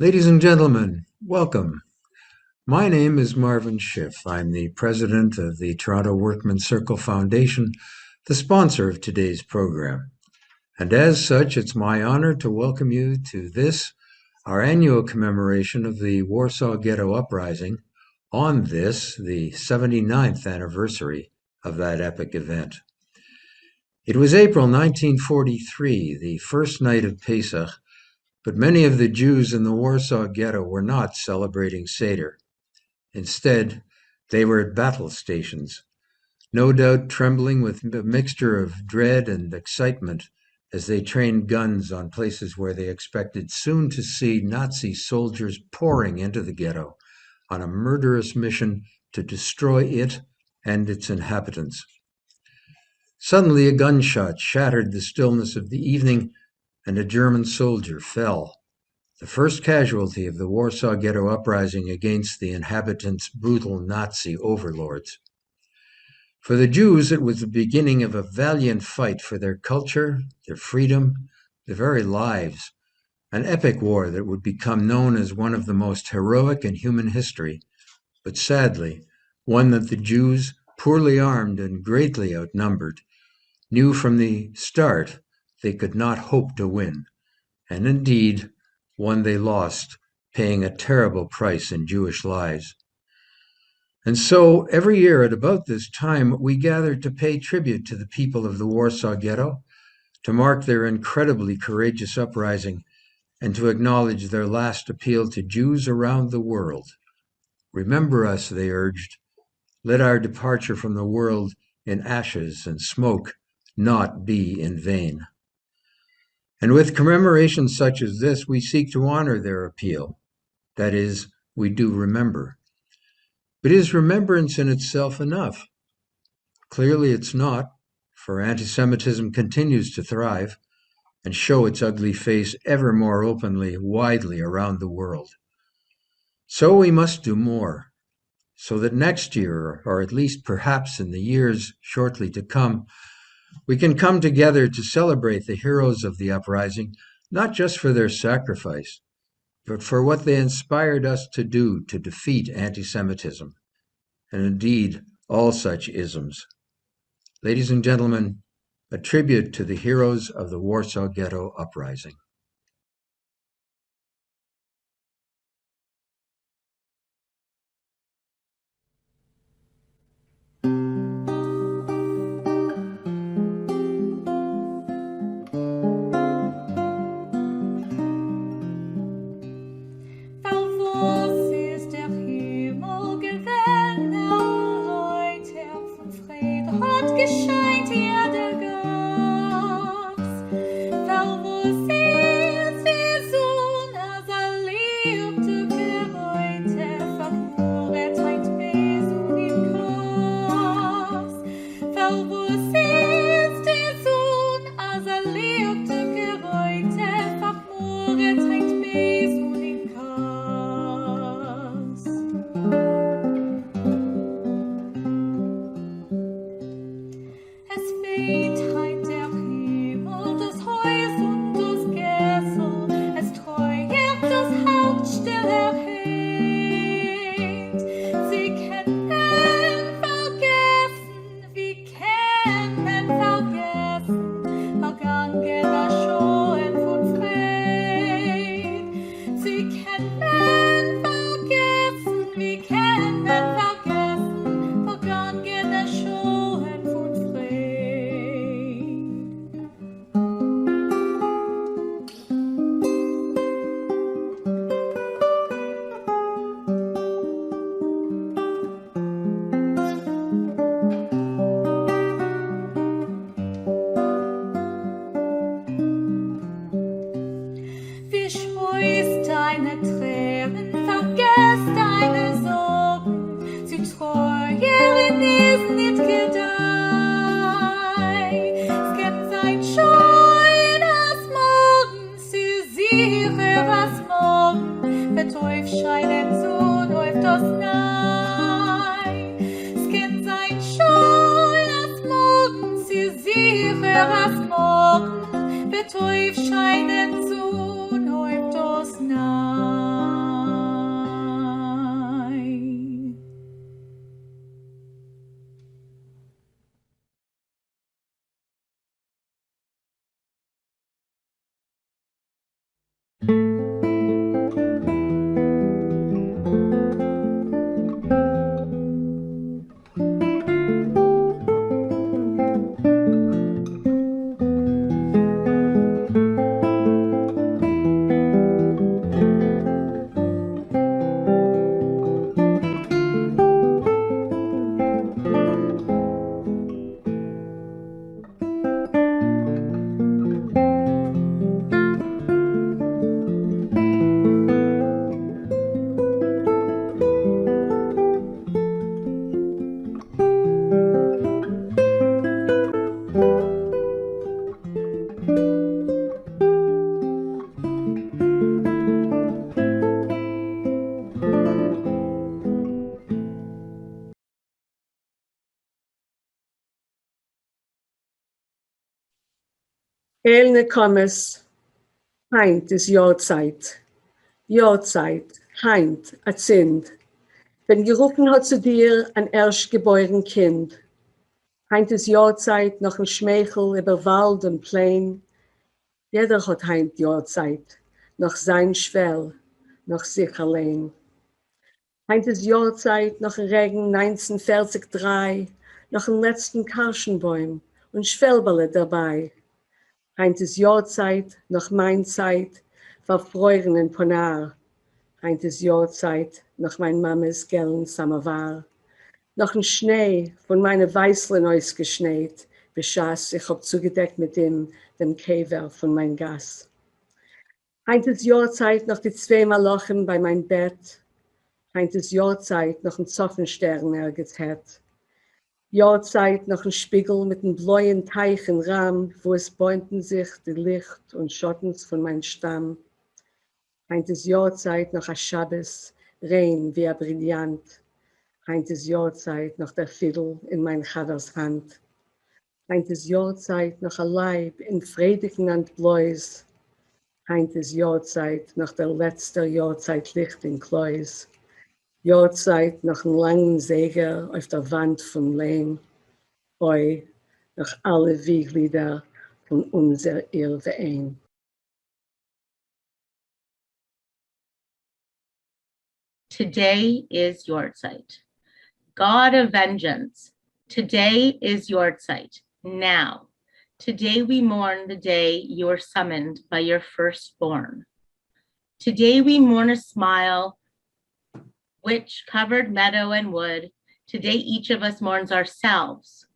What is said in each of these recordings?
Ladies and gentlemen, welcome. My name is Marvin Schiff. I'm the president of the Toronto Workmen Circle Foundation, the sponsor of today's program. And as such, it's my honor to welcome you to this, our annual commemoration of the Warsaw Ghetto Uprising, on this, the 79th anniversary of that epic event. It was April 1943, the first night of Pesach, but many of the Jews in the Warsaw Ghetto were not celebrating Seder. Instead, they were at battle stations, no doubt trembling with a mixture of dread and excitement as they trained guns on places where they expected soon to see Nazi soldiers pouring into the ghetto on a murderous mission to destroy it and its inhabitants. Suddenly, a gunshot shattered the stillness of the evening, and a German soldier fell, the first casualty of the Warsaw Ghetto Uprising against the inhabitants' brutal Nazi overlords. For the Jews, it was the beginning of a valiant fight for their culture, their freedom, their very lives, an epic war that would become known as one of the most heroic in human history, but sadly, one that the Jews, poorly armed and greatly outnumbered, knew from the start they could not hope to win, and indeed, one they lost, paying a terrible price in Jewish lives. And so, every year at about this time, we gather to pay tribute to the people of the Warsaw Ghetto, to mark their incredibly courageous uprising, and to acknowledge their last appeal to Jews around the world. Remember us, they urged. Let our departure from the world in ashes and smoke not be in vain. And with commemorations such as this, we seek to honor their appeal. That is, we do remember. But is remembrance in itself enough? Clearly it's not, for anti-Semitism continues to thrive and show its ugly face ever more openly, widely around the world. So we must do more, so that next year, or at least perhaps in the years shortly to come, we can come together to celebrate the heroes of the uprising, not just for their sacrifice, but for what they inspired us to do to defeat anti-Semitism, and indeed all such isms. Ladies and gentlemen, a tribute to the heroes of the Warsaw Ghetto Uprising. Gescheint Erde gab's, weil wo sie Elne Kommes, Heint ist Jahrzeit. Jahrzeit, Heint, a Zind. Wenn gerufen hat zu dir ein erstgeboren Kind. Heint ist Jahrzeit noch ein Schmeichel über Wald und Plain. Jeder hat heint Jahrzeit, noch sein Schwell, noch sich allein. Heint ist Jahrzeit noch ein Regen 1943, noch ein letzten Karschenbäum und Schwellberle dabei. Heint ist Jahrzeit, noch mein Zeit, verfreuren in Ponar. Heint ist Jahrzeit, noch mein Mames gellen Samovar. Noch ein Schnee von meinen Weißlen ausgeschneit, beschaß ich hab zugedeckt mit dem Käfer von mein Gas. Heint ist Jahrzeit, noch die 2 Malochen bei mein Bett. Heint ist Jahrzeit, noch ein Zoffenstern ergetät. Jahrzeit, noch ein Spiegel mit einem blauen Teich im Rahmen, wo es bäumten sich die Licht und Schottens von mein Stamm. Heint ist Jahrzeit, noch ein Schabbes, rein wie ein Brillant. Heint ist Jahrzeit, noch der Fiddle in mein Chavers Hand. Heint ist Jahrzeit, noch ein Leib in friedigen und Bläus. Heint ist Jahrzeit, noch der letzte Jahrzeit Licht in Kleus. Jahrzeit, noch einen langen Säger auf der Wand vom Lehm. Oi, noch alle Wieglieder von unser Irrwe ein. Today is Yahrzeit. God of vengeance, today is Yahrzeit, now. Today we mourn the day you were summoned by your firstborn. Today we mourn a smile which covered meadow and wood. Today each of us mourns ourselves,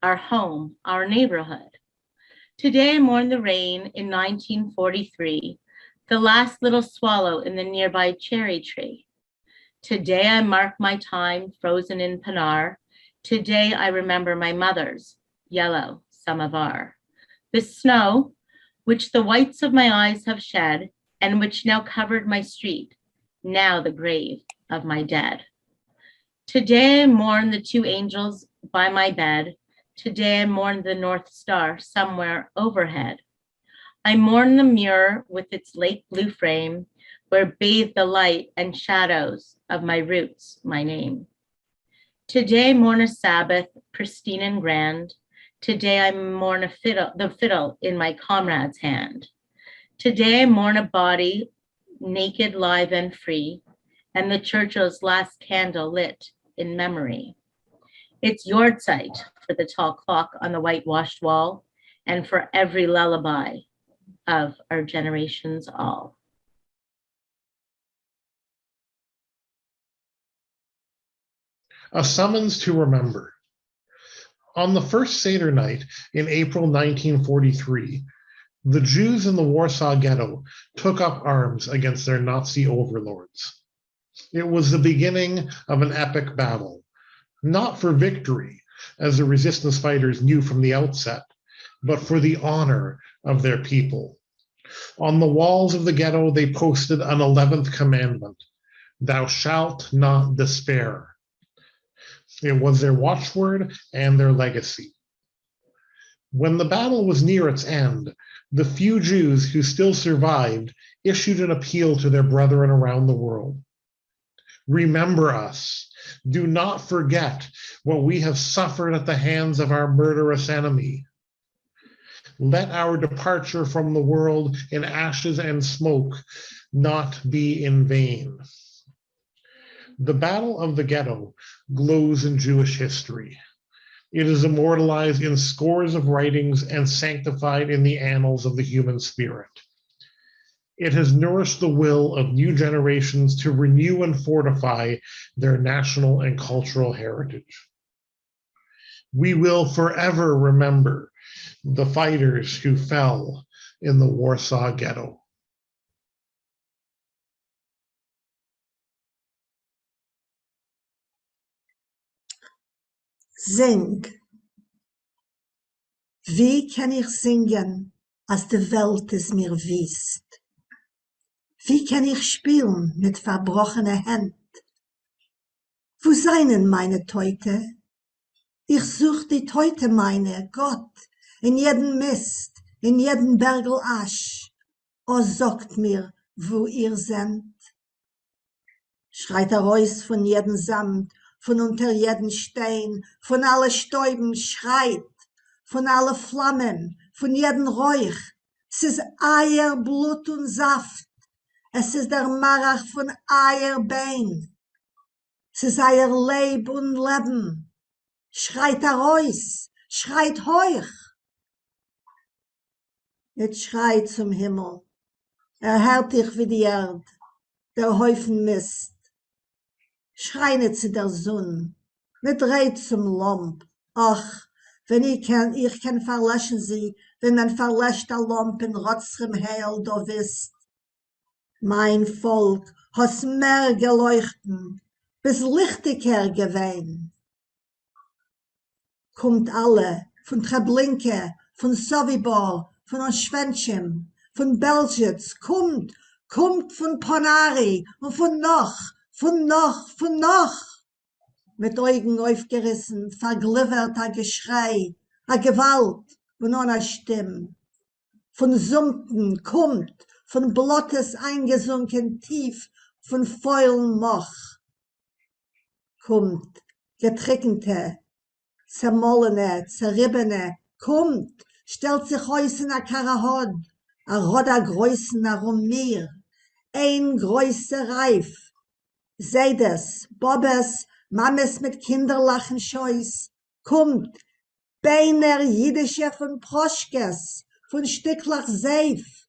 our home, our neighborhood. Today I mourn the rain in 1943, the last little swallow in the nearby cherry tree. Today I mark my time frozen in Pinar. Today I remember my mother's yellow samovar. The snow, which the whites of my eyes have shed, and which now covered my street, now the grave of my dead. Today I mourn the 2 angels by my bed. Today I mourn the North Star somewhere overhead. I mourn the mirror with its lake blue frame, where bathe the light and shadows of my roots, my name. Today I mourn a Sabbath, pristine and grand. Today I mourn the fiddle in my comrade's hand. Today I mourn a body, naked, live, and free, and the Churchill's last candle lit in memory. It's Yahrzeit for the tall clock on the whitewashed wall, and for every lullaby of our generations all. A summons to remember. On the first Seder night in April 1943, the Jews in the Warsaw Ghetto took up arms against their Nazi overlords. It was the beginning of an epic battle, not for victory, as the resistance fighters knew from the outset, but for the honor of their people. On the walls of the ghetto, they posted an 11th commandment, "Thou shalt not despair." It was their watchword and their legacy. When the battle was near its end, the few Jews who still survived issued an appeal to their brethren around the world. Remember us. Do not forget what we have suffered at the hands of our murderous enemy. Let our departure from the world in ashes and smoke not be in vain. The Battle of the Ghetto glows in Jewish history. It is immortalized in scores of writings and sanctified in the annals of the human spirit. It has nourished the will of new generations to renew and fortify their national and cultural heritage. We will forever remember the fighters who fell in the Warsaw Ghetto. Sing. Wie kann ich singen, als die Welt es mir wiest? Wie kann ich spielen mit verbrochener Hand? Wo seien meine Teute? Ich such die Teute meine, Gott, in jedem Mist, in jedem Bergel Asch. O, sagt mir, wo ihr seid. Schreit raus von jedem Samt, von unter jeden Stein, von alle Stäuben schreit, von alle Flammen, von jeden Räuch. Es ist Eier, Blut und Saft. Es ist der Marach von Eier Bein. Es ist Eier Leib und Leben. Schreit raus, schreit heuch. Jetzt schreit zum Himmel. Hört dich wie die Erd, der Häufen Mist. Schrei nicht zu der Sonne, nicht reit zum Lamp. Ach, wenn ich kann verlöschen sie, wenn man verlöscht der Lamp in rotzerem Heil, da wisst. Mein Volk, hast mehr geleuchten, bis lichtiger gewesen. Kommt alle, von Treblinka, von Sobibor, von Oschwentschim, von Belzitz, kommt von Ponari und von noch. Mit Augen aufgerissen, vergliffert a Geschrei, a Gewalt und ohne Stimme. Von Sumpten kommt, von Blottes eingesunken tief, von feulen Moch. Kommt, getrickente, zermollene, zerribbene, kommt, stellt sich aus in a Karahod, a Roda Größen herum mir, ein größer Reif. Seht es, Bobes, Mammes mit Kinderlachen Scheuß, kommt, Beiner Jiddische von Proschkes, von Stücklach Seif.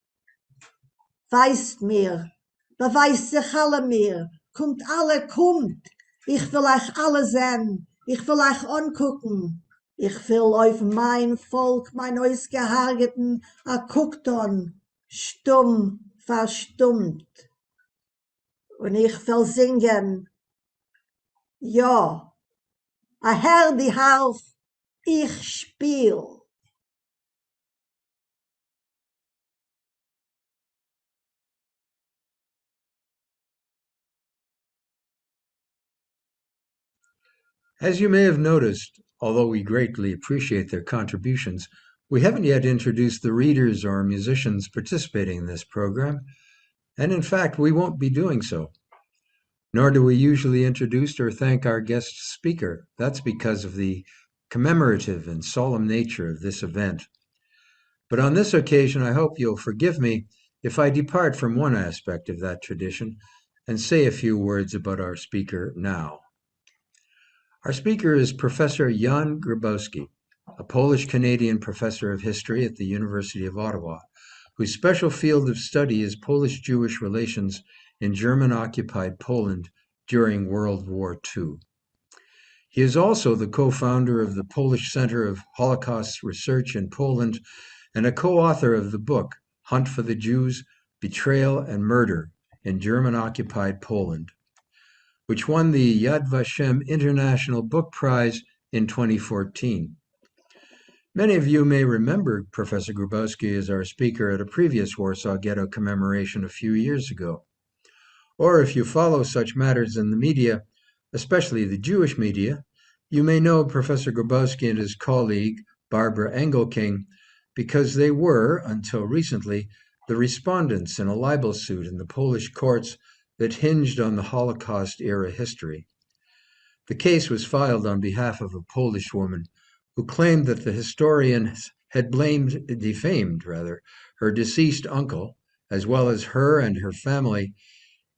Weißt mir, beweist sich alle mir, kommt alle, kommt, ich will euch alle sehen, ich will euch angucken, ich will auf mein Volk, mein Ausgehargeten, guckt an, stumm, verstummt. Und ich will singen, ja, Herr die Harf, ich spiel. As you may have noticed, although we greatly appreciate their contributions, we haven't yet introduced the readers or musicians participating in this program, and in fact, we won't be doing so. Nor do we usually introduce or thank our guest speaker. That's because of the commemorative and solemn nature of this event. But on this occasion, I hope you'll forgive me if I depart from one aspect of that tradition and say a few words about our speaker now. Our speaker is Professor Jan Grabowski, a Polish-Canadian professor of history at the University of Ottawa, whose special field of study is Polish-Jewish relations in German-occupied Poland during World War II. He is also the co-founder of the Polish Center of Holocaust Research in Poland and a co-author of the book Hunt for the Jews, Betrayal and Murder in German-occupied Poland, which won the Yad Vashem International Book Prize in 2014. Many of you may remember Professor Grabowski as our speaker at a previous Warsaw Ghetto commemoration a few years ago. Or if you follow such matters in the media, especially the Jewish media, you may know Professor Grabowski and his colleague, Barbara Engelking, because they were, until recently, the respondents in a libel suit in the Polish courts that hinged on the Holocaust-era history. The case was filed on behalf of a Polish woman who claimed that the historian had defamed her deceased uncle, as well as her and her family,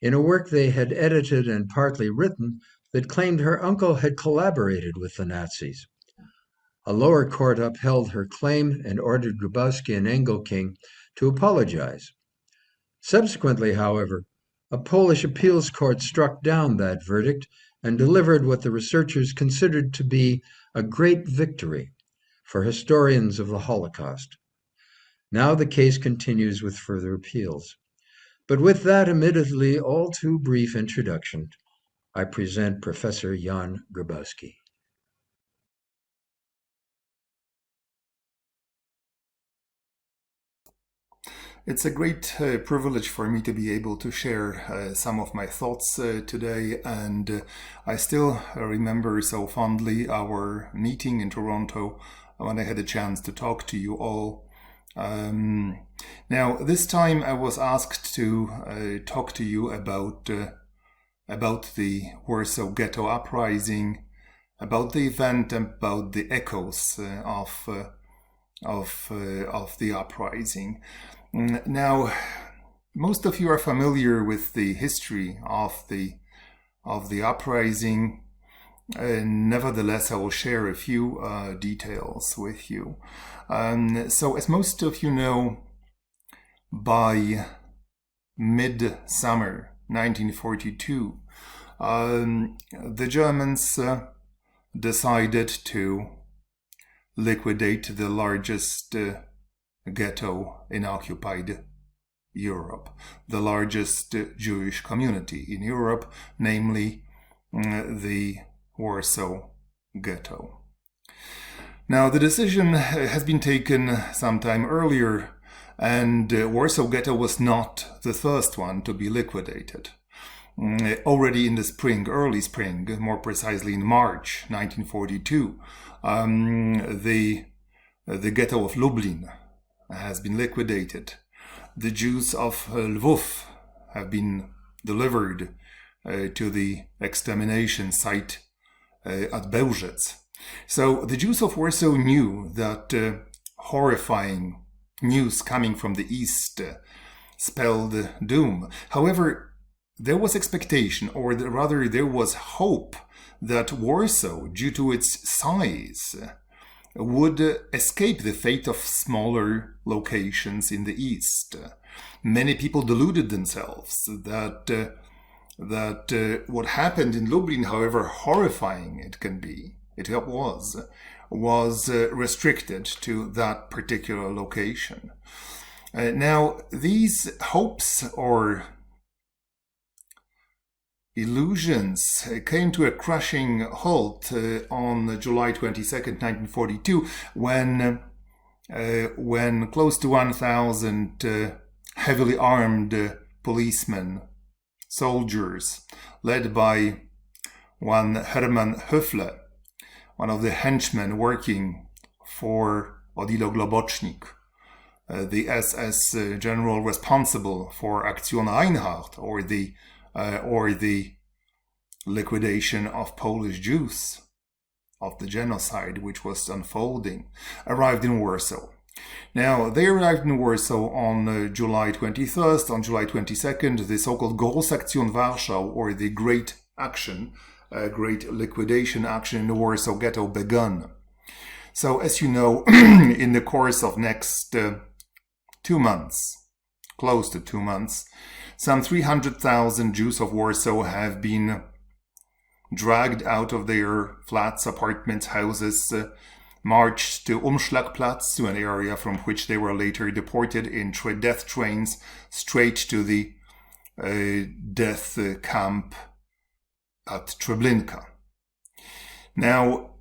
in a work they had edited and partly written that claimed her uncle had collaborated with the Nazis. A lower court upheld her claim and ordered Grabowski and Engelking to apologize. Subsequently, however, a Polish appeals court struck down that verdict and delivered what the researchers considered to be a great victory for historians of the Holocaust. Now the case continues with further appeals. But with that admittedly all too brief introduction, I present Professor Jan Grabowski. It's a great privilege for me to be able to share some of my thoughts today, and I still remember so fondly our meeting in Toronto when I had a chance to talk to you all. Now, this time I was asked to talk to you about the Warsaw Ghetto Uprising, about the event, about the echoes of the uprising. Now, most of you are familiar with the history of the uprising. Nevertheless, I will share a few details with you. So, as most of you know, by mid-summer 1942, the Germans decided to liquidate the largest ghetto in occupied Europe, the largest Jewish community in Europe, namely the Warsaw Ghetto. Now, the decision has been taken sometime earlier, and Warsaw Ghetto was not the first one to be liquidated. Already in the spring, early spring, more precisely in March 1942, the ghetto of Lublin has been liquidated. The Jews of Lwów have been delivered to the extermination site at Bełżec. So the Jews of Warsaw knew that horrifying news coming from the east spelled doom. However, there was expectation, or rather there was hope, that Warsaw, due to its size, would escape the fate of smaller locations in the east. Many people deluded themselves that what happened in Lublin, however horrifying it can be, it was restricted to that particular location. Now, these hopes or illusions came to a crushing halt on July 22nd, 1942, when close to 1,000 heavily armed policemen, soldiers, led by one Hermann Höfle, one of the henchmen working for Odilo Globocznik, the SS general responsible for Aktion Reinhardt, or the liquidation of Polish Jews, of the genocide which was unfolding, arrived in Warsaw. Now, they arrived in Warsaw on July 21st. On July 22nd, the so-called Großaktion Warschau, or the Great Action, Great Liquidation Action in the Warsaw Ghetto begun. So, as you know, in the course of next 2 months, close to 2 months, some 300,000 Jews of Warsaw have been dragged out of their flats, apartments, houses, marched to Umschlagplatz, to an area from which they were later deported in death trains straight to the death camp at Treblinka. Now,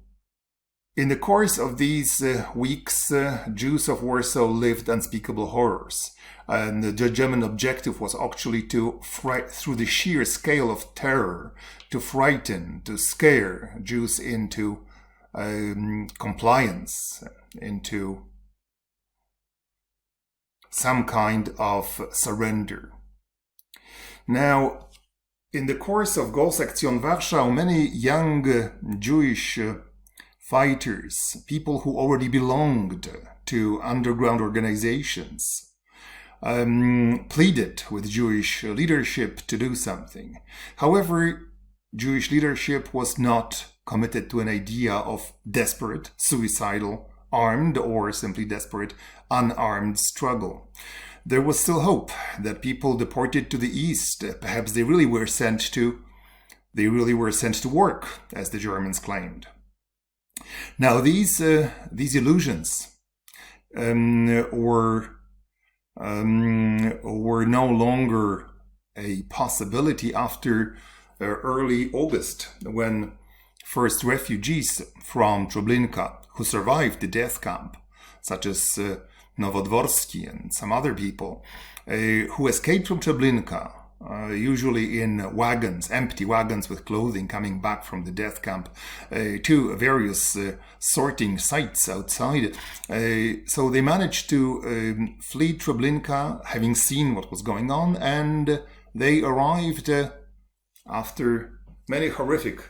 in the course of these weeks, Jews of Warsaw lived unspeakable horrors. And the German objective was actually to, through the sheer scale of terror, to frighten, to scare Jews into compliance, into some kind of surrender. Now, in the course of Großaktion Warschau, many young Jewish fighters, people who already belonged to underground organizations, pleaded with Jewish leadership to do something. However, Jewish leadership was not committed to an idea of desperate, suicidal, armed, or simply desperate, unarmed struggle. There was still hope that people deported to the east, perhaps they really were sent to work, as the Germans claimed. Now, these illusions were no longer a possibility after early August, when first refugees from Treblinka who survived the death camp, such as Nowodworsky and some other people, who escaped from Treblinka, usually in wagons, empty wagons with clothing, coming back from the death camp to various sorting sites outside. So they managed to flee Treblinka, having seen what was going on, and they arrived after many horrific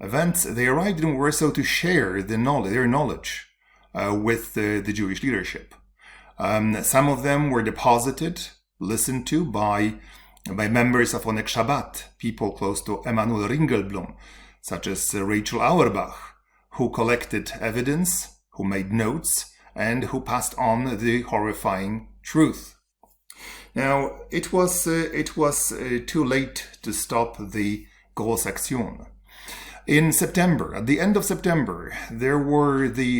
events. They arrived in Warsaw to share their knowledge with the Jewish leadership. Some of them were deposited, listened to by members of Onek Shabbat, people close to Emanuel Ringelblum, such as Rachel Auerbach, who collected evidence, who made notes, and who passed on the horrifying truth. Now, it was too late to stop the Grosse Action. In September, at the end of September, the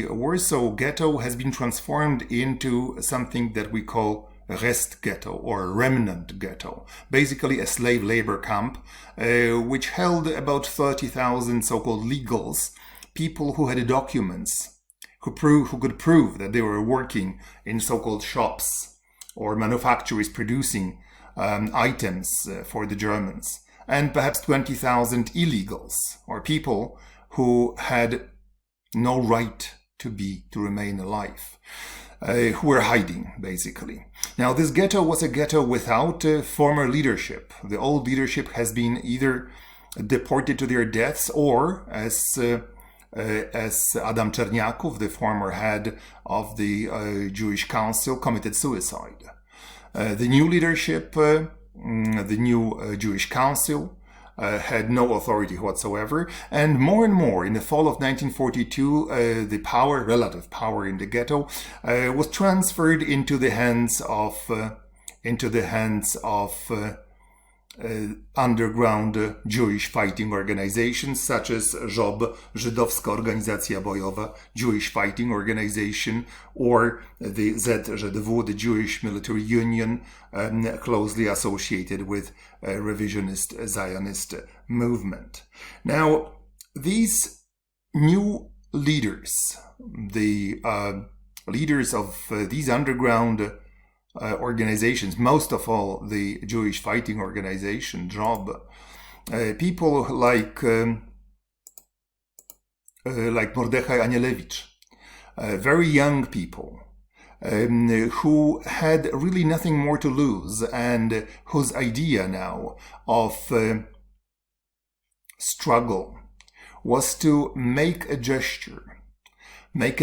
Warsaw Ghetto has been transformed into something that we call Rest Ghetto or Remnant Ghetto, basically a slave labor camp, which held about 30,000 so-called legals, people who had documents, who could prove that they were working in so-called shops or manufacturers producing items for the Germans, and perhaps 20,000 illegals, or people who had no right to remain alive, who were hiding, basically. Now, this ghetto was a ghetto without former leadership. The old leadership has been either deported to their deaths, or as Adam Czerniaków, the former head of the Jewish Council, committed suicide. The new leadership, the new Jewish Council, had no authority whatsoever, and more in the fall of 1942, the relative power in the ghetto, was transferred into the hands of underground Jewish fighting organizations such as Żob, Żydowska Organizacja Bojowa, Jewish Fighting Organization, or the ZZW, the Jewish Military Union, closely associated with revisionist Zionist movement. Now, these new leaders, the leaders of these underground organizations, most of all the Jewish Fighting Organization, Job, people like Mordechai Anielewicz, very young people who had really nothing more to lose, and whose idea now of struggle was to make a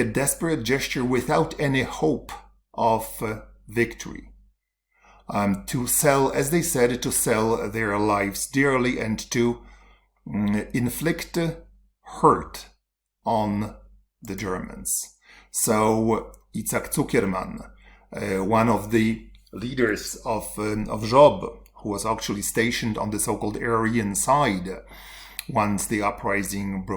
desperate gesture without any hope of victory, to sell, as they said, to sell their lives dearly and to inflict hurt on the Germans. So Itzhak Zuckerman, one of the leaders of Job, who was actually stationed on the so-called Aryan side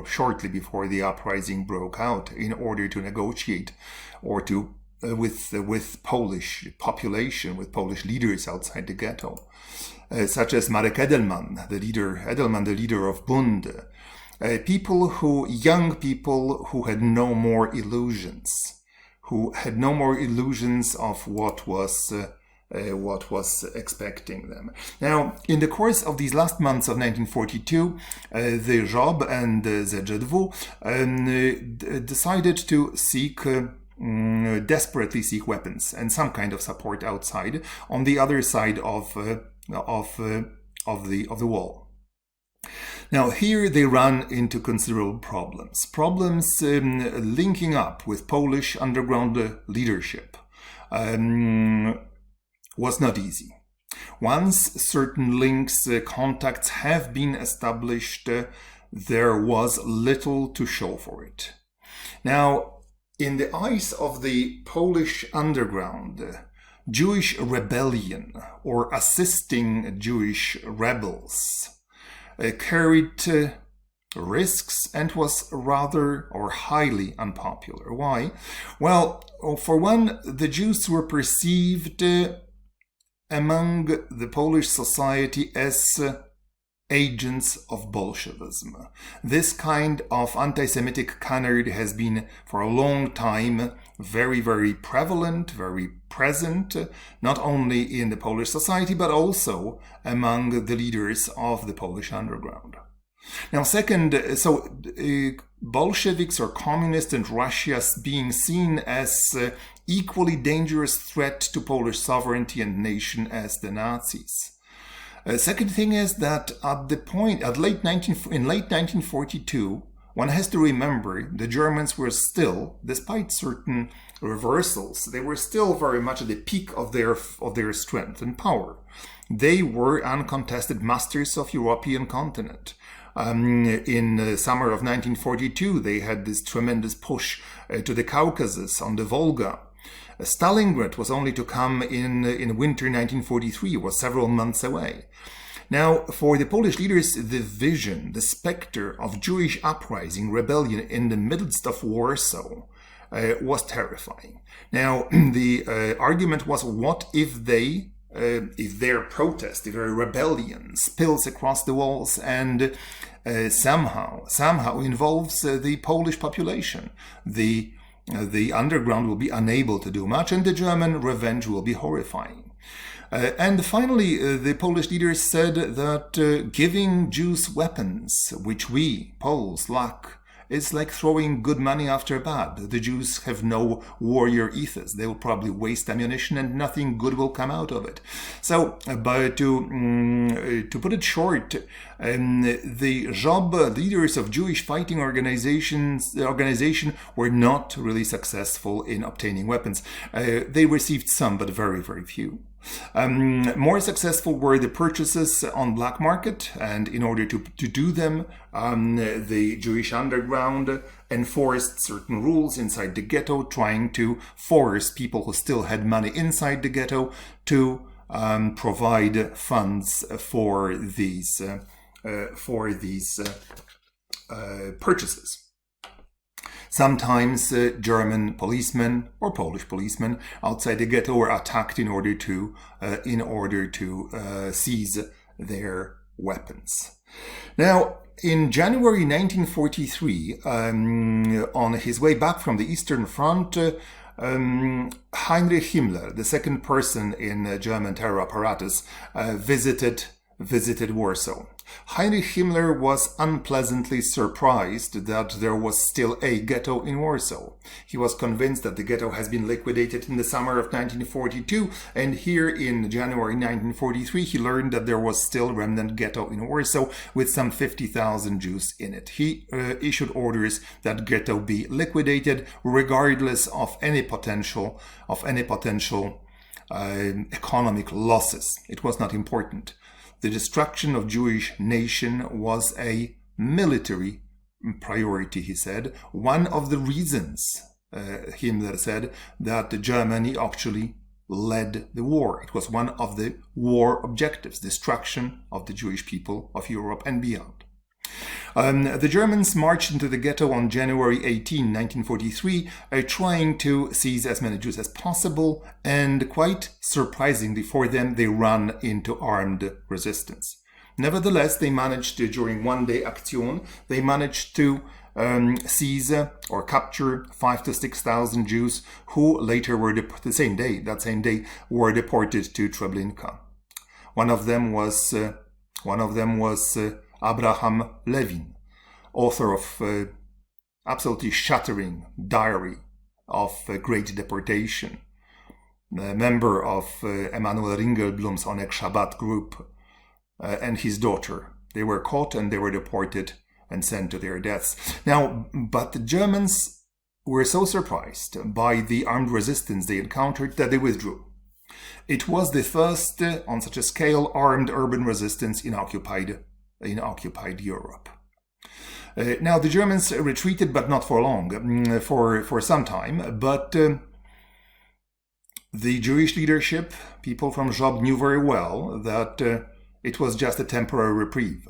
shortly before the uprising broke out, in order to negotiate or to with Polish population, with Polish leaders outside the ghetto, such as Marek Edelman, the leader of Bund, young people who had no more illusions, of what was expecting them. Now, in the course of these last months of 1942, the Job and the ZZW decided to desperately seek weapons and some kind of support outside, on the other side of the wall. Now, here they run into considerable problems linking up with Polish underground leadership was not easy. Once certain links, contacts have been established, there was little to show for it. Now, in the eyes of the Polish underground, Jewish rebellion or assisting Jewish rebels carried risks and was rather or highly unpopular. Why? Well, for one, the Jews were perceived among the Polish society as agents of Bolshevism. This kind of anti-Semitic canard has been for a long time very, very prevalent, very present, not only in the Polish society, but also among the leaders of the Polish underground. Now, second, Bolsheviks or communists in Russia being seen as equally dangerous threat to Polish sovereignty and nation as the Nazis. Second thing is that in late 1942, one has to remember the Germans were still, despite certain reversals, they were still very much at the peak of their strength and power. They were uncontested masters of European continent. In the summer of 1942, they had this tremendous push to the Caucasus on the Volga. Stalingrad was only to come in winter 1943, was several months away. Now, for the Polish leaders, the vision, the specter of Jewish uprising, rebellion in the midst of Warsaw was terrifying. Now, the argument was, what if their protest, if their rebellion spills across the walls and somehow involves the Polish population? The underground will be unable to do much, and the German revenge will be horrifying. And finally, the Polish leaders said that giving Jews weapons, which we, Poles, lack, is like throwing good money after bad. The Jews have no warrior ethos. They will probably waste ammunition and nothing good will come out of it. So, but to put it short, the job leaders of Jewish fighting organization were not really successful in obtaining weapons. They received some, but very, very few. More successful were the purchases on black market, and in order to do them, the Jewish underground enforced certain rules inside the ghetto, trying to force people who still had money inside the ghetto to provide funds for these purchases. Sometimes German policemen or Polish policemen outside the ghetto were attacked in order to seize their weapons. Now, in January 1943, on his way back from the Eastern Front, Heinrich Himmler, the second person in German terror apparatus, visited Warsaw. Heinrich Himmler was unpleasantly surprised that there was still a ghetto in Warsaw. He was convinced that the ghetto has been liquidated in the summer of 1942, and here in January 1943 he learned that there was still remnant ghetto in Warsaw with some 50,000 Jews in it. He issued orders that ghetto be liquidated regardless of any potential economic losses. It was not important. The destruction of Jewish nation was a military priority, he said. One of the reasons, Himmler said, that Germany actually led the war. It was one of the war objectives, destruction of the Jewish people of Europe and beyond. The Germans marched into the ghetto on January 18, 1943, trying to seize as many Jews as possible, and quite surprisingly for them, they ran into armed resistance. Nevertheless, they managed to, during one-day action, they managed to seize or capture 5,000 to 6,000 Jews who later were that same day were deported to Treblinka. One of them was Abraham Levin, author of absolutely shattering diary of Great Deportation, a member of Emanuel Ringelblum's Onek Shabbat group, and his daughter, They were caught and they were deported and sent to their deaths. Now, but the Germans were so surprised by the armed resistance they encountered that they withdrew. It was the first, on such a scale, armed urban resistance in occupied Europe. Now, the Germans retreated, but not for long, for some time. But the Jewish leadership, people from Job, knew very well that it was just a temporary reprieve.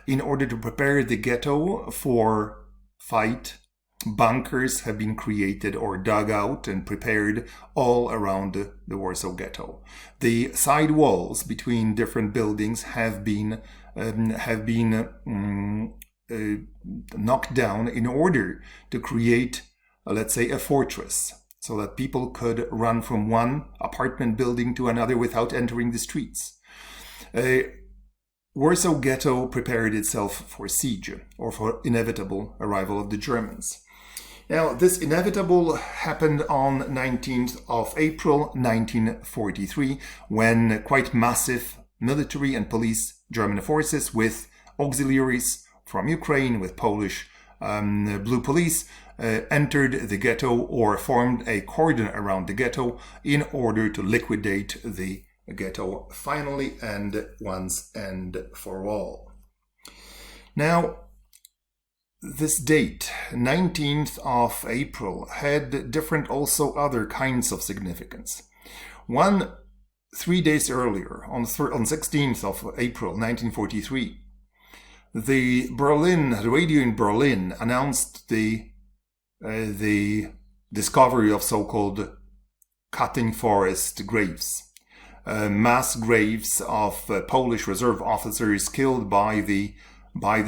In order to prepare the ghetto for fight, bunkers have been created or dug out and prepared all around the Warsaw Ghetto. The side walls between different buildings have been knocked down in order to create, let's say, a fortress, so that people could run from one apartment building to another without entering the streets. Warsaw Ghetto prepared itself for siege, or for inevitable arrival of the Germans. Now, this inevitable happened on 19th of April 1943, when quite massive military and police German forces with auxiliaries from Ukraine, with Polish Blue Police, entered the ghetto, or formed a cordon around the ghetto in order to liquidate the ghetto finally and once and for all. Now, this date, 19th of April, had different also other kinds of significance. One, 3 days earlier, on 16th of April 1943, the radio in Berlin announced the discovery of so-called cutting forest graves, mass graves of Polish reserve officers killed by the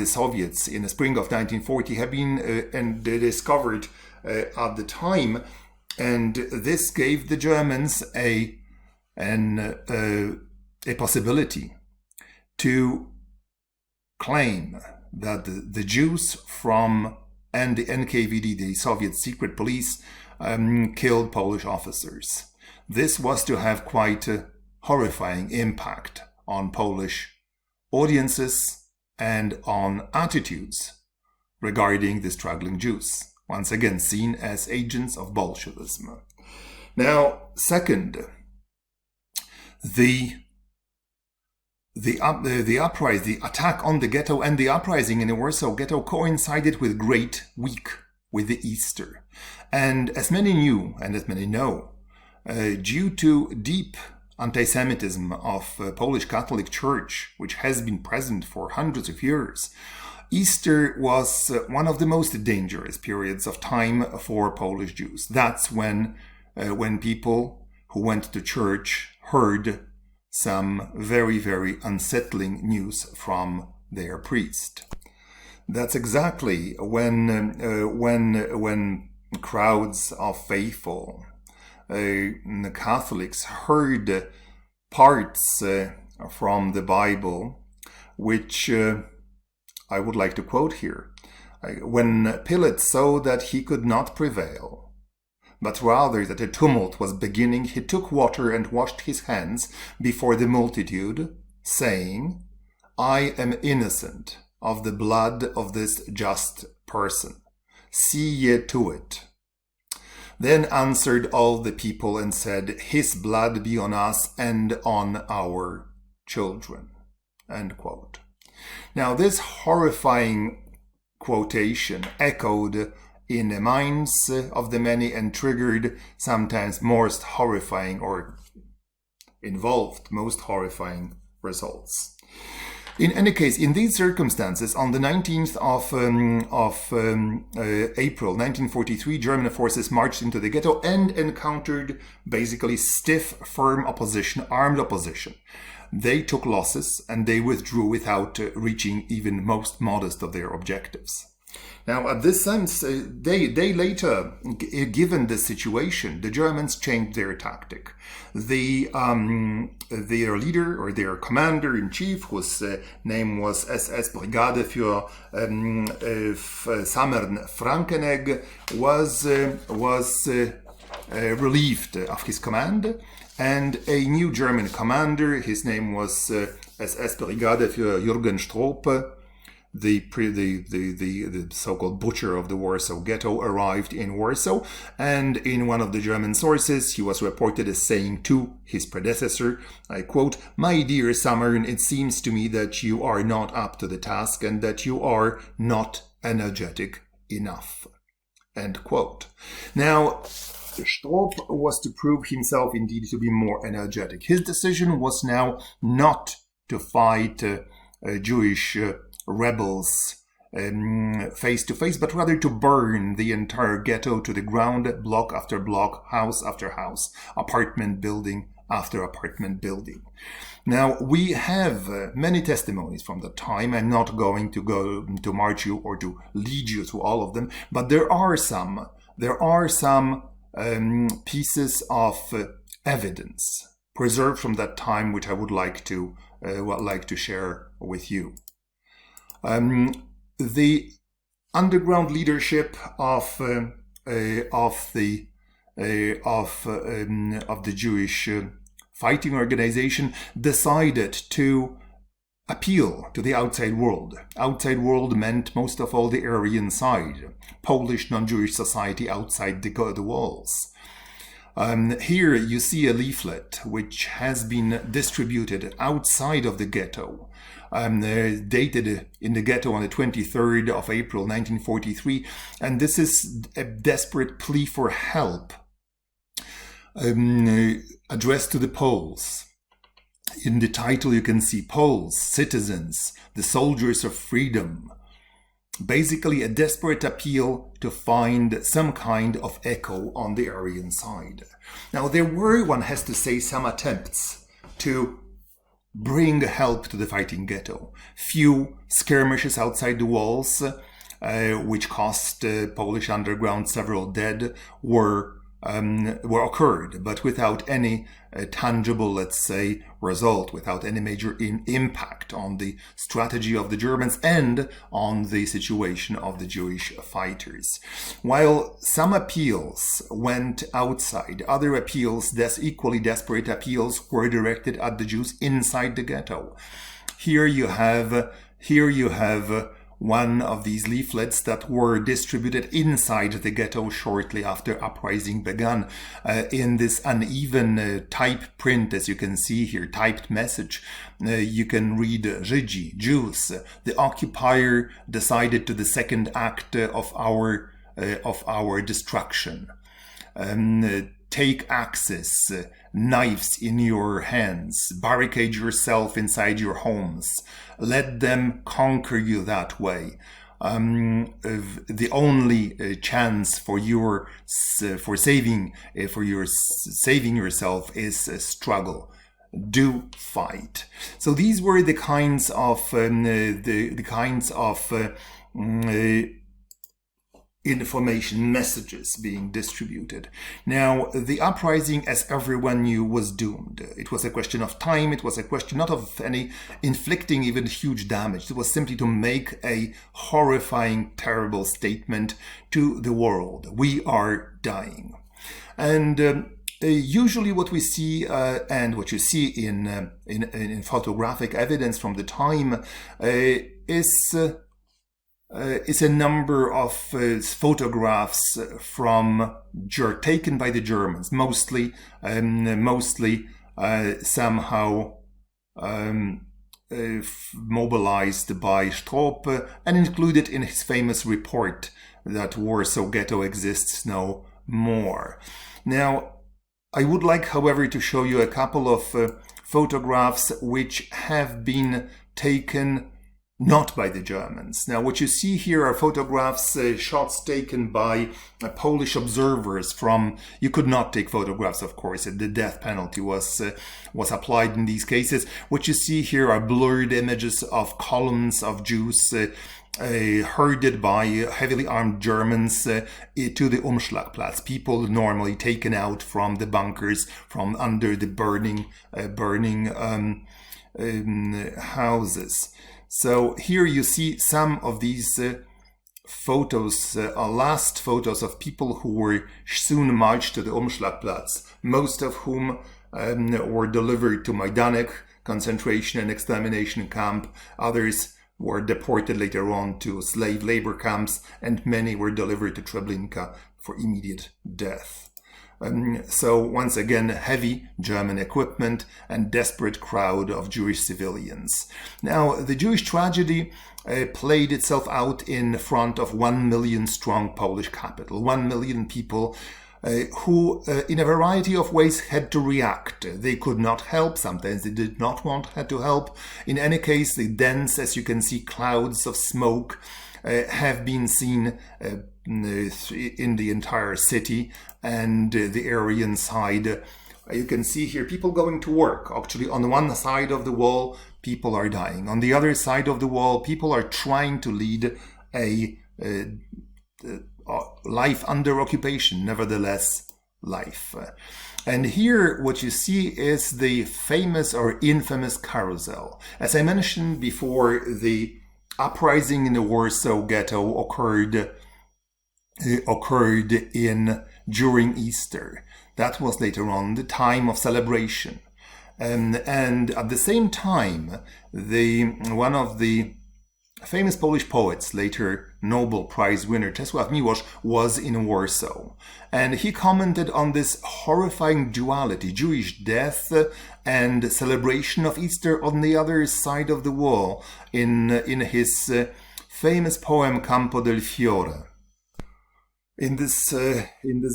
Soviets in the spring of 1940 have been discovered at the time, and this gave the Germans a possibility to claim that the Jews and the NKVD, the Soviet secret police, killed Polish officers. This was to have quite a horrifying impact on Polish audiences and on attitudes regarding the struggling Jews, once again seen as agents of Bolshevism. Now, second, the attack on the ghetto and the uprising in the Warsaw Ghetto coincided with Great Week, with the Easter. And as many knew, and as many know, due to deep anti-Semitism of Polish Catholic Church, which has been present for hundreds of years, Easter was one of the most dangerous periods of time for Polish Jews. That's when people who went to church heard some very, very unsettling news from their priest. That's exactly when crowds of faithful Catholics heard parts from the Bible, which I would like to quote here. When Pilate saw that he could not prevail, but rather that a tumult was beginning, he took water and washed his hands before the multitude, saying, "I am innocent of the blood of this just person. See ye to it." Then answered all the people and said, "His blood be on us and on our children." End quote. Now, this horrifying quotation echoed in the minds of the many and triggered sometimes most horrifying, or involved most horrifying results. In any case, in these circumstances, on the 19th of April 1943, German forces marched into the ghetto and encountered basically stiff, firm opposition, armed opposition. They took losses and they withdrew without reaching even most modest of their objectives. Now, at this sense, they later, given the situation, the Germans changed their tactic. Their leader, or their commander-in-chief, whose name was SS Brigade für Samern Frankenegg, was relieved of his command, and a new German commander, his name was SS Brigadeführer Jürgen Strope, the so-called butcher of the Warsaw Ghetto, arrived in Warsaw, and in one of the German sources he was reported as saying to his predecessor, I quote, "My dear Sommern, it seems to me that you are not up to the task and that you are not energetic enough." End quote. Now, Stroop was to prove himself indeed to be more energetic. His decision was now not to fight Jewish rebels face to face, but rather to burn the entire ghetto to the ground, block after block, house after house, apartment building after apartment building. Now, we have many testimonies from the time. I'm not going to go to march you or to lead you to all of them, but there are some pieces of evidence preserved from that time which I would like to share with you. The underground leadership of the Jewish fighting organization decided to appeal to the outside world. Outside world meant most of all the Aryan side, Polish non-Jewish society outside the walls. Here you see a leaflet which has been distributed outside of the ghetto, dated in the ghetto on the 23rd of April 1943, and this is a desperate plea for help addressed to the Poles. In the title you can see Poles, citizens, the soldiers of freedom. Basically a desperate appeal to find some kind of echo on the Aryan side. Now there were, one has to say, some attempts to bring help to the fighting ghetto. Few skirmishes outside the walls, which cost Polish underground several dead, were occurred, but without any tangible, let's say, result, without any major impact on the strategy of the Germans and on the situation of the Jewish fighters. While some appeals went outside, other appeals, equally desperate appeals, were directed at the Jews inside the ghetto. Here you have one of these leaflets that were distributed inside the ghetto shortly after uprising began. In this uneven type print, as you can see here, typed message, you can read Żydzi, Jews. The occupier decided to the second act of our destruction. Take axes, knives in your hands, barricade yourself inside your homes, let them conquer you that way. The only chance for saving yourself is a struggle. Do fight. So these were the kinds of information messages being distributed. Now, the uprising, as everyone knew, was doomed. It was a question of time. It was a question not of any inflicting even huge damage. It was simply to make a horrifying, terrible statement to the world. We are dying. And usually what we see and what you see in photographic evidence from the time is a number of photographs taken by the Germans, mostly somehow mobilized by Stroop and included in his famous report that Warsaw Ghetto exists no more. Now, I would like, however, to show you a couple of photographs which have been taken not by the Germans. Now, what you see here are photographs, shots taken by Polish observers from, you could not take photographs, of course, the death penalty was applied in these cases. What you see here are blurred images of columns of Jews herded by heavily armed Germans to the Umschlagplatz. People normally taken out from the bunkers, from under the burning houses. So here you see some of these photos, last photos of people who were soon marched to the Umschlagplatz, most of whom were delivered to Majdanek concentration and extermination camp. Others were deported later on to slave labor camps, and many were delivered to Treblinka for immediate death. So once again, heavy German equipment and desperate crowd of Jewish civilians. Now, the Jewish tragedy played itself out in front of 1 million strong Polish capital, 1 million people who in a variety of ways had to react. They could not help, sometimes they did not want to help. In any case, the dense, as you can see, clouds of smoke have been seen in the entire city and the area inside. You can see here people going to work. Actually, on one side of the wall, people are dying. On the other side of the wall, people are trying to lead a life under occupation, nevertheless life. And here what you see is the famous or infamous carousel. As I mentioned before, the uprising in the Warsaw Ghetto occurred during Easter. That was later on the time of celebration. And at the same time, one of the famous Polish poets, later Nobel Prize winner Czesław Miłosz, was in Warsaw. And he commented on this horrifying duality, Jewish death and celebration of Easter on the other side of the wall, in his famous poem Campo del Fiore. In this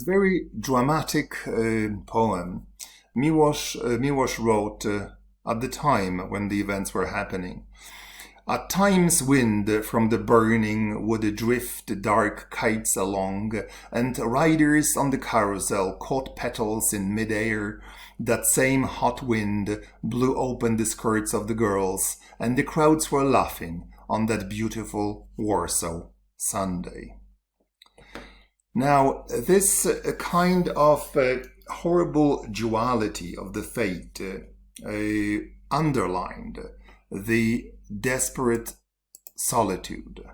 very dramatic poem, Miłosz wrote at the time when the events were happening. At times wind from the burning would drift dark kites along, and riders on the carousel caught petals in midair. That same hot wind blew open the skirts of the girls, and the crowds were laughing on that beautiful Warsaw Sunday. Now, this kind of horrible duality of the fate underlined the desperate solitude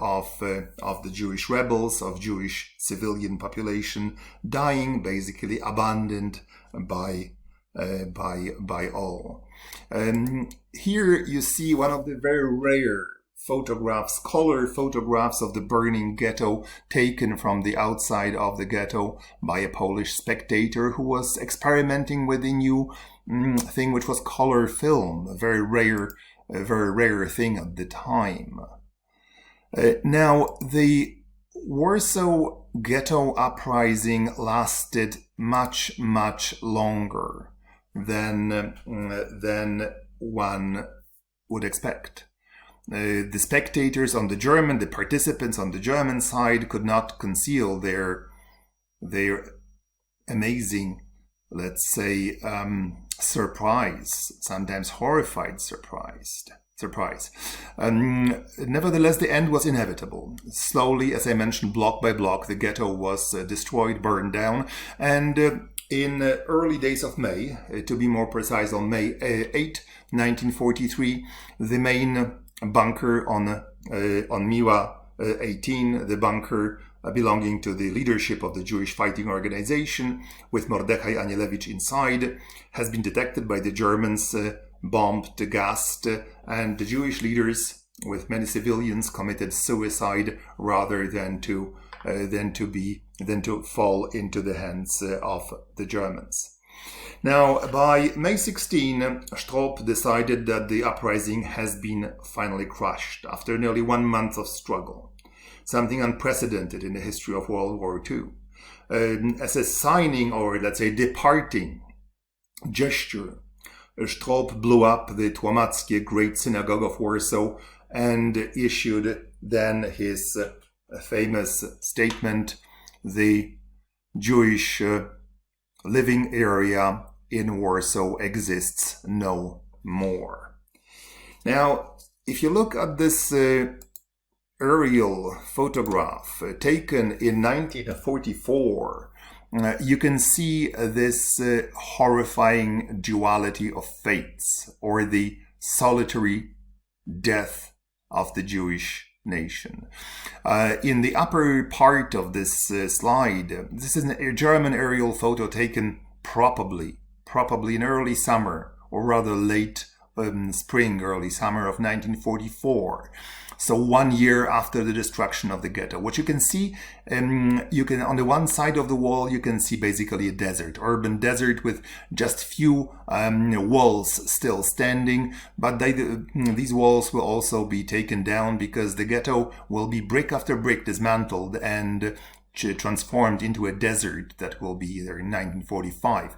of the Jewish rebels, of Jewish civilian population, dying, basically abandoned by all. Here you see one of the very rare photographs, color photographs of the burning ghetto, taken from the outside of the ghetto by a Polish spectator who was experimenting with a new thing, which was color film, a very rare thing at the time. Now, the Warsaw Ghetto Uprising lasted much longer than one would expect. The spectators on the participants on the German side could not conceal their amazing, let's say, surprise, sometimes horrified surprise. Nevertheless, the end was inevitable. Slowly, as I mentioned, block by block, the ghetto was destroyed, burned down, and in early days of May, to be more precise, on May 8, 1943, the main bunker on Miła 18, the bunker belonging to the leadership of the Jewish Fighting Organization, with Mordechai Anielewicz inside, has been detected by the Germans, bombed, gassed, and the Jewish leaders, with many civilians, committed suicide rather than to fall into the hands of the Germans. Now, by May 16, Stroop decided that the uprising has been finally crushed after nearly 1 month of struggle, something unprecedented in the history of World War II. As a signing, or let's say departing gesture, Stroop blew up the Tłomackie Great Synagogue of Warsaw and issued then his famous statement, "The Jewish living area in Warsaw exists no more." Now, if you look at this aerial photograph taken in 1944, you can see this horrifying duality of fates, or the solitary death of the Jewish nation. In the upper part of this slide, this is a German aerial photo taken probably in early summer, or rather late spring, early summer of 1944. So 1 year after the destruction of the ghetto. What you can see, on the one side of the wall, you can see basically a desert, urban desert with just few walls still standing. But these walls will also be taken down because the ghetto will be brick after brick dismantled and transformed into a desert that will be there in 1945.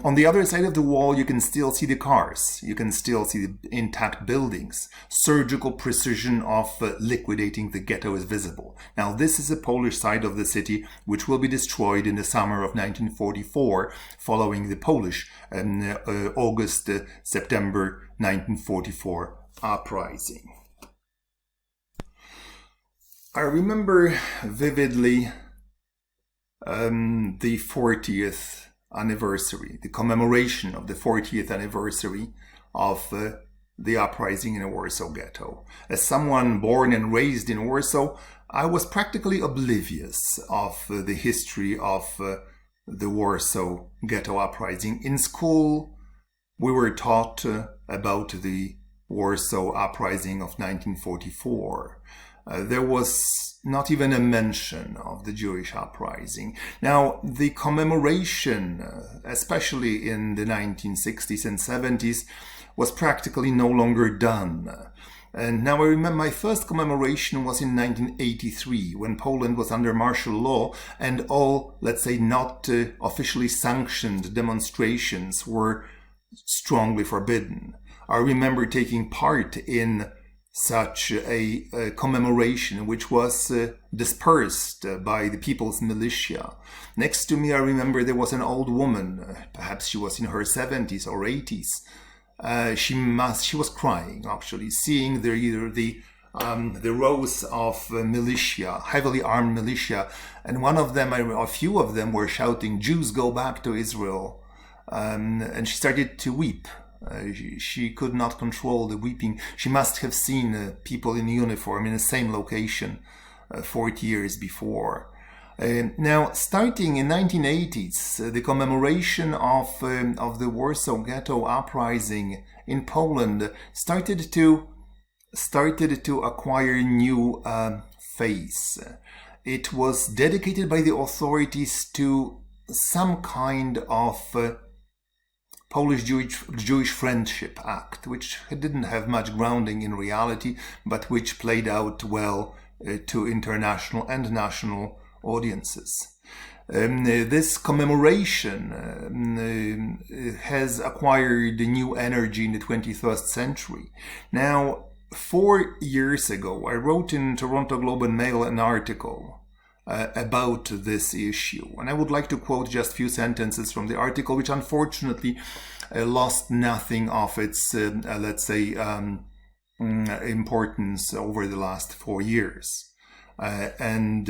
On the other side of the wall, you can still see the cars. You can still see the intact buildings. Surgical precision of liquidating the ghetto is visible. Now, this is the Polish side of the city, which will be destroyed in the summer of 1944, following the Polish August-September 1944 uprising. I remember vividly the 40th anniversary, the commemoration of the 40th anniversary of the uprising in the Warsaw Ghetto. As someone born and raised in Warsaw, I was practically oblivious of the history of the Warsaw Ghetto Uprising. In school, we were taught about the Warsaw Uprising of 1944. There was not even a mention of the Jewish uprising. Now, the commemoration, especially in the 1960s and 70s, was practically no longer done. And now I remember my first commemoration was in 1983, when Poland was under martial law and all, let's say, not officially sanctioned demonstrations were strongly forbidden. I remember taking part in such a commemoration, which was dispersed by the people's militia. Next to me, I remember there was an old woman, perhaps she was in her 70s or 80s. She was crying, actually, seeing the rows of militia, heavily armed militia, and one of them, a few of them, were shouting, "Jews, go back to Israel," and she started to weep. She could not control the weeping. She must have seen people in uniform in the same location 40 years before. Now, starting in 1980s, the commemoration of the Warsaw Ghetto Uprising in Poland started to acquire new face. It was dedicated by the authorities to some kind of Polish-Jewish Friendship Act, which didn't have much grounding in reality, but which played out well to international and national audiences. This commemoration has acquired new energy in the 21st century. Now, 4 years ago, I wrote in Toronto Globe and Mail an article about this issue. And I would like to quote just a few sentences from the article, which unfortunately lost nothing of its, let's say, importance over the last 4 years. And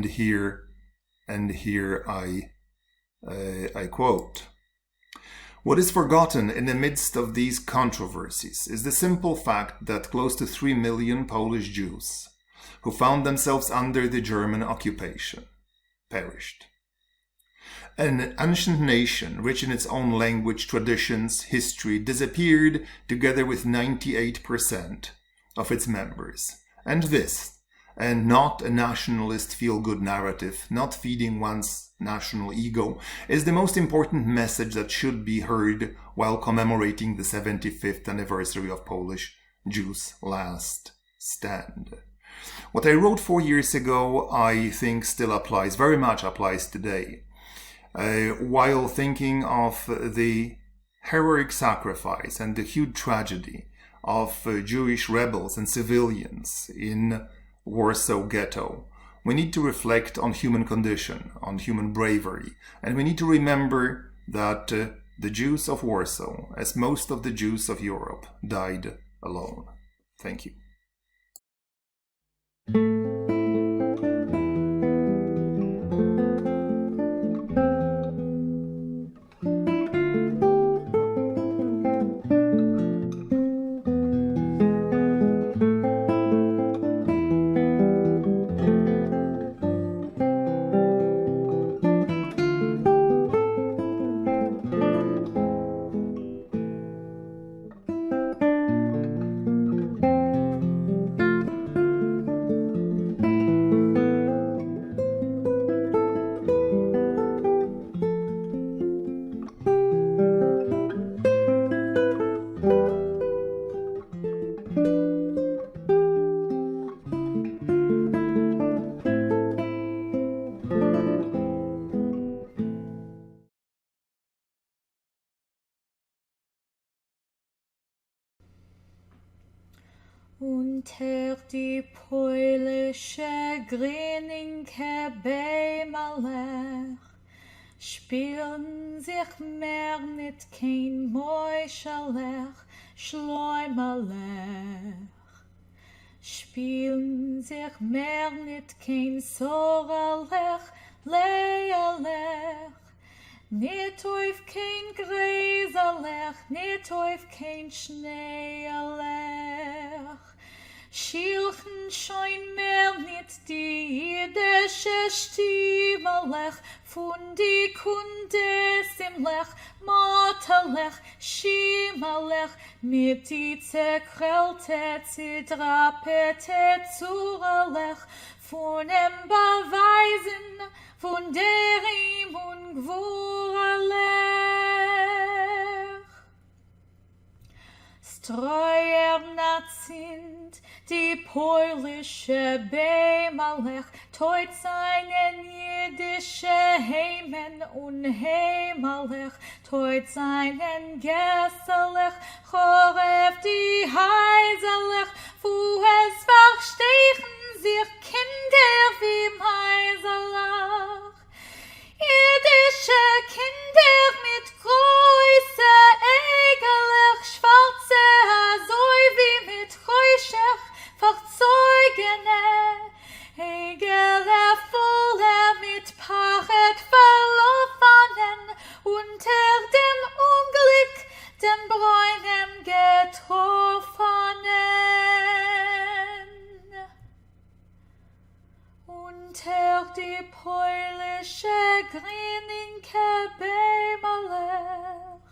here I quote: "What is forgotten in the midst of these controversies is the simple fact that close to 3 million Polish Jews who found themselves under the German occupation perished. An ancient nation, rich in its own language, traditions, history, disappeared together with 98% of its members. And this, and not a nationalist feel-good narrative, not feeding one's national ego, is the most important message that should be heard while commemorating the 75th anniversary of Polish Jews' last stand." What I wrote 4 years ago, I think still applies, very much applies today. While thinking of the heroic sacrifice and the huge tragedy of Jewish rebels and civilians in Warsaw Ghetto, we need to reflect on human condition, on human bravery, and we need to remember that the Jews of Warsaw, as most of the Jews of Europe, died alone. Thank you. Unter die polnische Grinninke Beimalech spielen sich mehr nicht kein Mäuscherlech, Schleumerlech. Spielen sich mehr nicht kein Sorgerlech, Leerlech. Nicht auf kein Gräserlech, nicht auf kein Schneeerlech. Schilchen scheun mehr nicht die jiddische Stiemelech, von die Kundesimlech, Motterlech, Schiemerlech, mit die zerkrellte, zidrappete Zurerlech, von dem Beweisen, von der ihm und Gwurerlech. Streuernat sind die polnische Beimalech, teut seinen jiddische Heimen und Heimalech, teut seinen Gesserlech, choref die Heiserlech, wo es verstechen sich Kinder wie im Heiserlach. Jiddische Kinder mit große Egelech, schwarze Hasoi wie mit Heuschech, verzeugene Egelech volle mit Pachet verlorenen, unter dem Unglück dem Bräunem getroffenen. Unter die polnische Grinninke Beimalech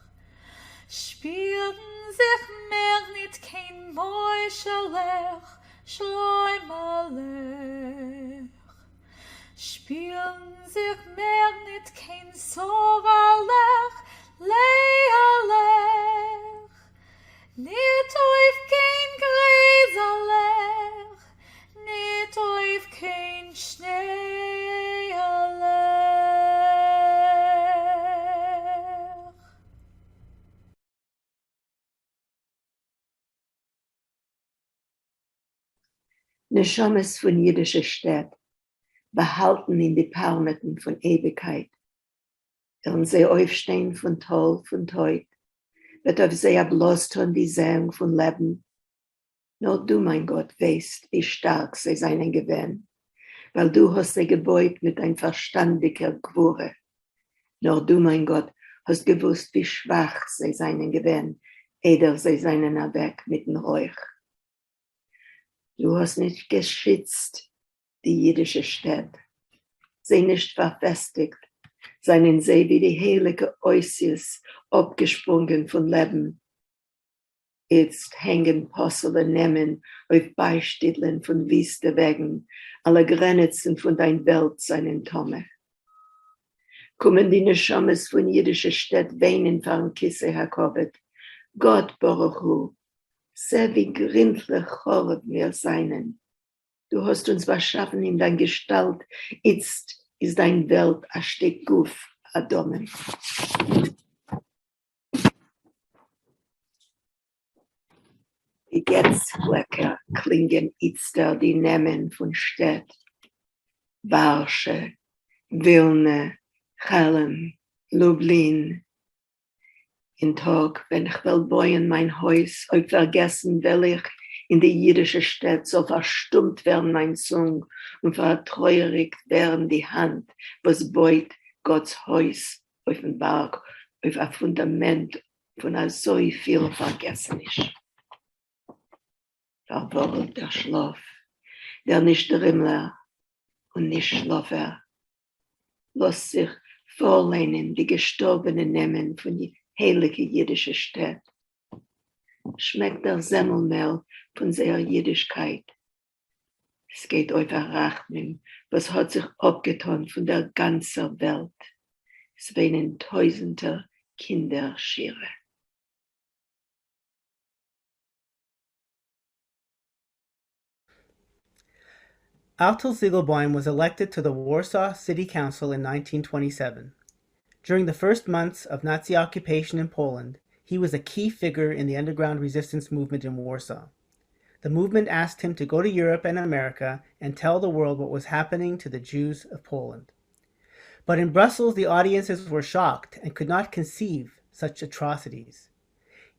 spielten sich mehr nicht kein Mäuscherlech, Schleumerlech. Spielten sich mehr nicht kein Sorgerlech, Leerlech. Nicht auf kein Gräserlech, nicht auf kein Schneeerlech. Neshames von jüdischer Stadt, behalten in die Parmeten von Ewigkeit. Werden sie aufstehen von Toll, von Teut, wird auf sie ablosten die Sehung von Leben. Nur du, mein Gott, weißt, wie stark sie seinen Gewinn, weil du hast sie gebeugt mit ein verstandiger Gwure. Nur du, mein Gott, hast gewusst, wie schwach sie seinen Gewinn, eder sie seinen erweckt mit dem Räuch. Du hast nicht geschützt die jüdische Stadt, sie nicht verfestigt, seinen See wie die heilige Oisius abgesprungen von Leben. Jetzt hängen Possele Nemmen auf Beistidlen von Wüste wegen, alle Grenzen von dein Welt seinen Tome. Kommen die Neshames von jüdischer Stadt weinen von Kisse Hakobet. Gott, Baruch Hu, sehr wie gründlich Chorb wir seinen. Du hast uns erschaffen in dein Gestalt, jetzt ist dein Welt a Stück Guf, Adomen. Die Getzflecker klingen jetzt die Namen von Städt. Warsche, Wilne, Chalem, Lublin. In Tag, wenn ich will bauen mein Haus, euch vergessen will ich, in die jüdische Stadt so verstummt werden mein Zung und vertreuerigt werden die Hand, was beut Gottes Haus auf dem Berg, auf ein Fundament von so viel vergessen ist. Verworret der Schlaf, der nicht Rimmler und nicht Schlafer. Lass sich vorlehnen die gestorbenen Namen von die heilige jüdische Stadt. Schmeckt der Semmelmehl von seiner Jüdischkeit. Es geht auf Rachmim, was hat sich abgetan von der ganzen Welt. Es weinen tausender Kinderschere. Alto Ziegelbein was elected to the Warsaw City Council in 1927. During the first months of Nazi occupation in Poland, he was a key figure in the underground resistance movement in Warsaw. The movement asked him to go to Europe and America and tell the world what was happening to the Jews of Poland. But in Brussels, the audiences were shocked and could not conceive such atrocities.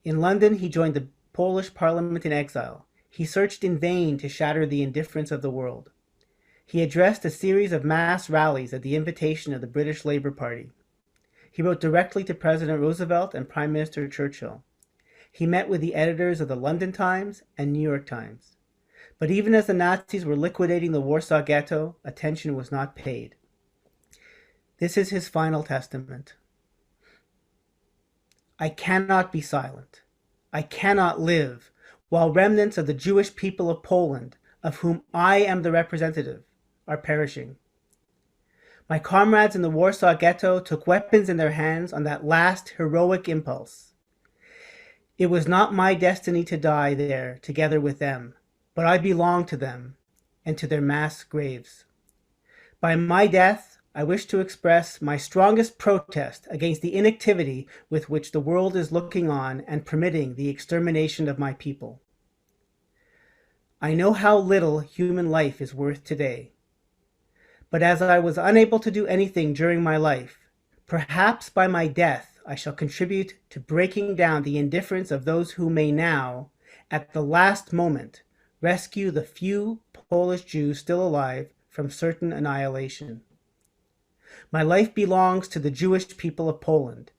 In London, he joined the Polish parliament in exile. He searched in vain to shatter the indifference of the world. He addressed a series of mass rallies at the invitation of the British Labour Party. He wrote directly to President Roosevelt and Prime Minister Churchill. He met with the editors of the London Times and New York Times. But even as the Nazis were liquidating the Warsaw Ghetto, attention was not paid. This is his final testament. I cannot be silent. I cannot live while remnants of the Jewish people of Poland, of whom I am the representative, are perishing. My comrades in the Warsaw Ghetto took weapons in their hands on that last heroic impulse. It was not my destiny to die there together with them, but I belong to them and to their mass graves. By my death, I wish to express my strongest protest against the inactivity with which the world is looking on and permitting the extermination of my people. I know how little human life is worth today. But as I was unable to do anything during my life, perhaps by my death I shall contribute to breaking down the indifference of those who may now, at the last moment, rescue the few Polish Jews still alive from certain annihilation. My life belongs to the Jewish people of Poland,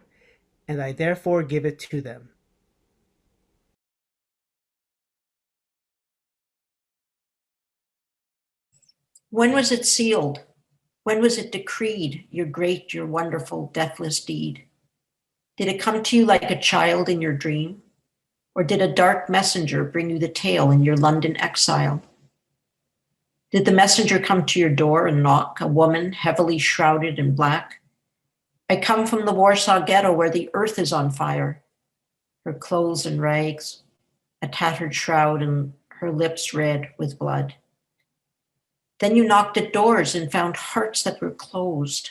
and I therefore give it to them. When was it sealed? When was it decreed, your great, your wonderful, deathless deed? Did it come to you like a child in your dream? Or did a dark messenger bring you the tale in your London exile? Did the messenger come to your door and knock, a woman heavily shrouded in black? I come from the Warsaw Ghetto where the earth is on fire, her clothes in rags, a tattered shroud and her lips red with blood. Then you knocked at doors and found hearts that were closed.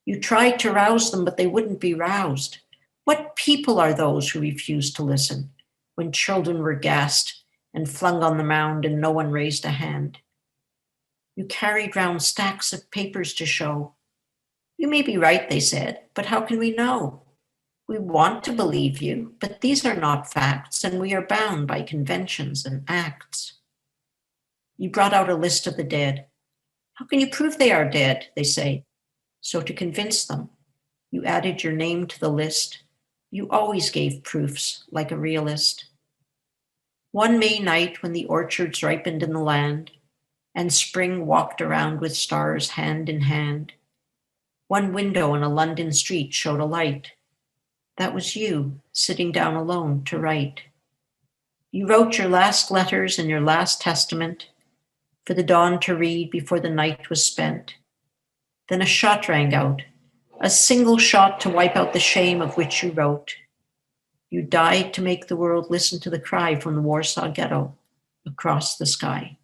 You tried to rouse them, but they wouldn't be roused. What people are those who refused to listen when children were gassed and flung on the mound and no one raised a hand? You carried round stacks of papers to show. You may be right, they said, but how can we know? We want to believe you, but these are not facts, and we are bound by conventions and acts. You brought out a list of the dead. How can you prove they are dead, they say. So to convince them, you added your name to the list. You always gave proofs like a realist. One May night when the orchards ripened in the land, and spring walked around with stars hand in hand, one window in a London street showed a light. That was you, sitting down alone to write. You wrote your last letters and your last testament, for the dawn to read before the night was spent. Then a shot rang out, a single shot to wipe out the shame of which you wrote. You died to make the world listen to the cry from the Warsaw Ghetto across the sky.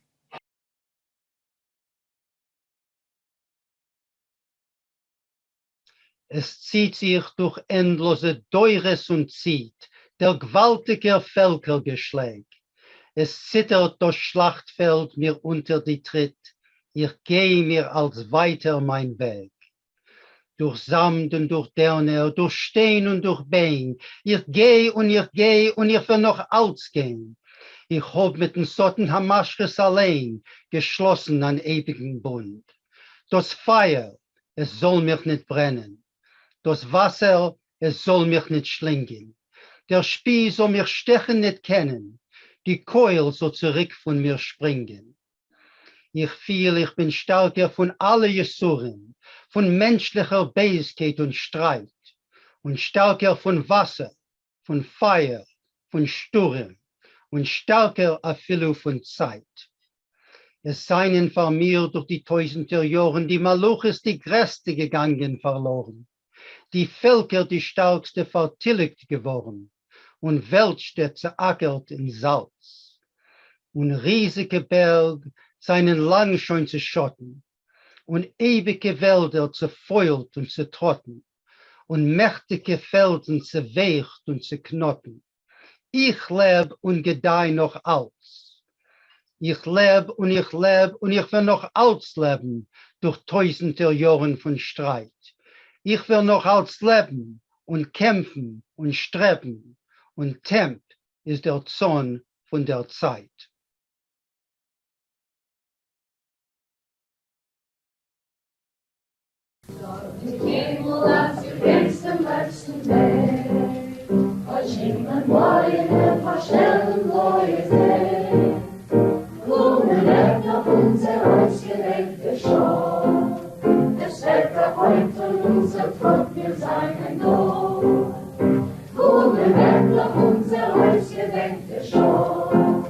Es zieht sich durch endlose Deures und zieht, der gewaltige Völkergeschläg. Es zittert das Schlachtfeld mir unter die Tritt, ich gehe mir als weiter mein Weg. Durch Samt und durch Derner, durch Stein und durch Bein, ich gehe und ich will noch ausgehen. Ich hab mit den Sotten Hamaschkes allein geschlossen an ewigen Bund. Das Feuer, es soll mich nicht brennen. Das Wasser, es soll mich nicht schlingen. Der Spie soll mich stechen nicht kennen. Die Keul soll zurück von mir springen. Ich fühl, ich bin stärker von allen Jesuren, von menschlicher Bösheit und Streit, und stärker von Wasser, von Feuer, von Sturm, und stärker a vielu von Zeit. Es seien von mir durch die tausende Jahren die Maluches die Gräste gegangen verloren, die Völker die stärkste vertilgt geworden, und Weltstädte zerackert in Salz. Und riesige Berg seinen lang schon zerschotten, und ewige Wälder zerfeult und zertrotten, und mächtige Felsen zerweicht und zerknotten. Ich leb und gedeih noch als, Ich leb und ich will noch als leben durch tausende Jahren von Streit. Ich will noch als leben und kämpfen und streben und Temp ist der Zorn von der Zeit. Es wird doch heute unser Volk, wir sein ein Lob. Wohin wird doch unser Haus gedenkt schon?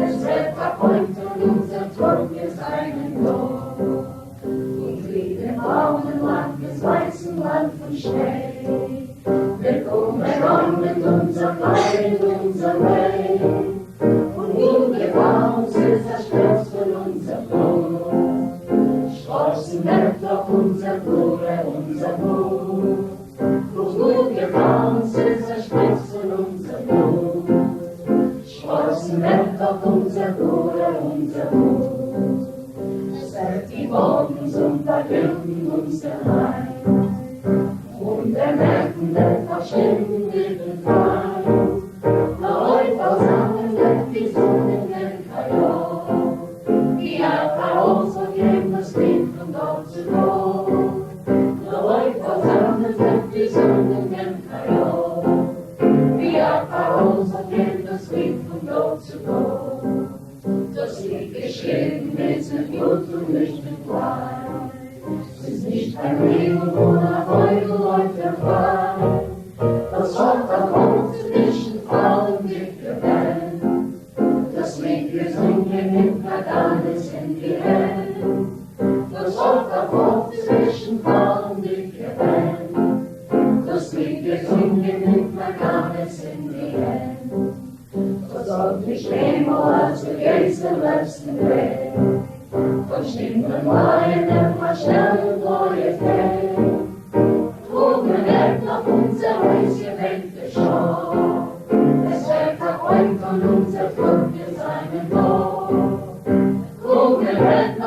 Es wird doch heute unser Volk, wir sein ein Lob. Und wie im braunen Land des weißen Land von Schnee, wir kommen heran mit unser Kleid, unser Weg. Und ungebaut ist das Stolz von unser Blut. Straßen wird doch unser Blut, unser Blut. Und ungebaut ist das Stolz von unser Blut. Straßen wird doch unser Blut, unser Blut. Es wird die Morgens und vergilden unser Heim. Und der Märkten wird verschwinden mit dem Feind. Noch heute versammeln wird die Sonne in den Kajor. Die Erfahrung so geben das Lied von dort zu Gott. Noch heute versammeln wird die Sonne in den Kajor. Die Erfahrung so geben das Lied von dort zu Gott. Das Lied geschrieben ist mit Blut und nicht mit Wein. Es ist nicht ein Leben ohne Freude, Leute frei. Das Wort kommt zwischen Frauen mit Gewinn. Das Lied gesungen nimmt Vergangenes in die Hände. Das Wort kommt zwischen Frauen mit Gewinn. Das Lied gesungen nimmt Vergangenes in die Hände. Das soll nicht mehr als du gehst den letzten Weg. Von Stimmen meine verschnellen neue Fälle. Trugen wird noch unser Haus gedenkte Schau. Es wird auch heute von unser Volk, wir seinen Lob. Trugen wird